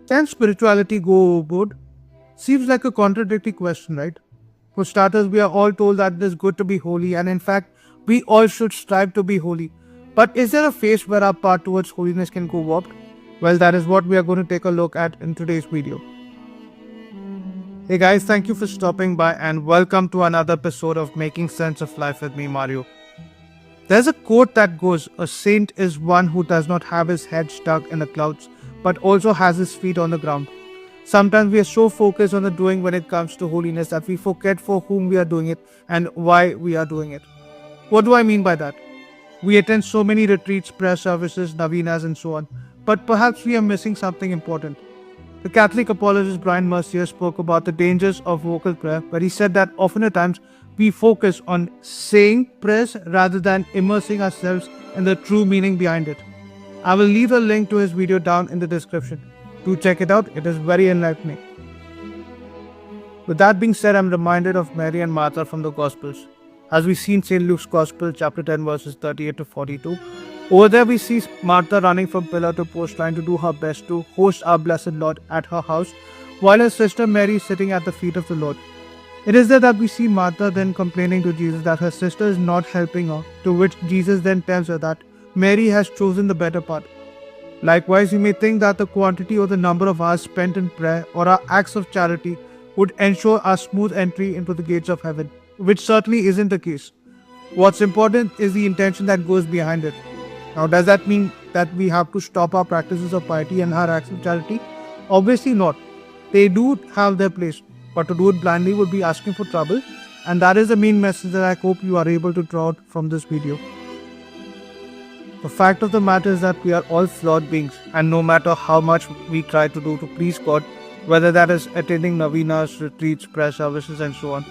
Can spirituality go overboard? Seems like a contradictory question, right? For starters, we are all told that it is good to be holy, and in fact, we all should strive to be holy. But is there a phase where our path towards holiness can go warped? Well, that is what we are going to take a look at in today's video. Hey guys, thank you for stopping by and welcome to another episode of Making Sense of Life with me, Mario. There's a quote that goes, "A saint is one who does not have his head stuck in the clouds, but also has his feet on the ground." Sometimes we are so focused on the doing when it comes to holiness that we forget for whom we are doing it and why we are doing it. What do I mean by that? We attend so many retreats, prayer services, novenas, and so on, but perhaps we are missing something important. The Catholic apologist Brian Mercier spoke about the dangers of vocal prayer, where he said that often at times we focus on saying prayers rather than immersing ourselves in the true meaning behind it. I will leave a link to his video down in the description. Do check it out, it is very enlightening. With that being said, I'm reminded of Mary and Martha from the Gospels. As we see in St. Luke's Gospel, chapter 10, verses 38 to 42, over there we see Martha running from pillar to post, trying to do her best to host our blessed Lord at her house, while her sister Mary is sitting at the feet of the Lord. It is there that we see Martha then complaining to Jesus that her sister is not helping her, to which Jesus then tells her that Mary has chosen the better part. Likewise, you may think that the quantity or the number of hours spent in prayer or our acts of charity would ensure our smooth entry into the gates of heaven, which certainly isn't the case. What's important is the intention that goes behind it. Now, does that mean that we have to stop our practices of piety and our acts of charity? Obviously not. They do have their place, but to do it blindly would be asking for trouble, and that is the main message that I hope you are able to draw out from this video. The fact of the matter is that we are all flawed beings, and no matter how much we try to do to please God, whether that is attending novenas, retreats, prayer services, and so on,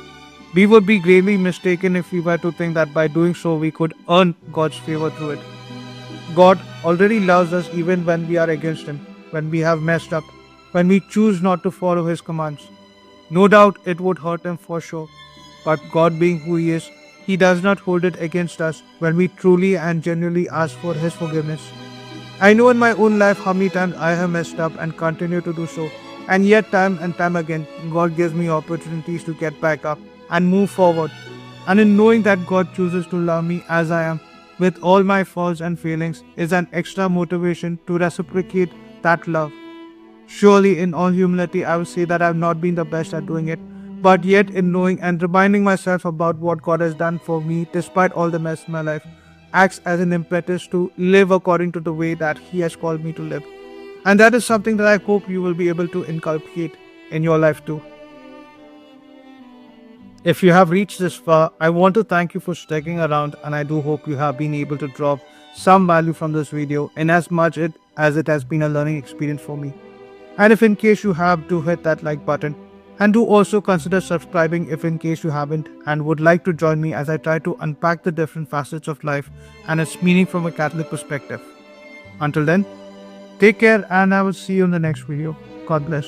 we would be gravely mistaken if we were to think that by doing so we could earn God's favor through it. God already loves us even when we are against Him, when we have messed up, when we choose not to follow His commands. No doubt it would hurt Him for sure, but God being who He is, He does not hold it against us when we truly and genuinely ask for His forgiveness. I know in my own life how many times I have messed up and continue to do so, and yet time and time again, God gives me opportunities to get back up and move forward. And in knowing that God chooses to love me as I am, with all my faults and failings, is an extra motivation to reciprocate that love. Surely, in all humility, I will say that I have not been the best at doing it, but yet in knowing and reminding myself about what God has done for me despite all the mess in my life, acts as an impetus to live according to the way that He has called me to live. And that is something that I hope you will be able to inculcate in your life too. If you have reached this far, I want to thank you for sticking around, and I do hope you have been able to drop some value from this video in as much as it has been a learning experience for me. And if in case you have, do hit that like button. And do also consider subscribing if in case you haven't and would like to join me as I try to unpack the different facets of life and its meaning from a Catholic perspective. Until then, take care and I will see you in the next video. God bless.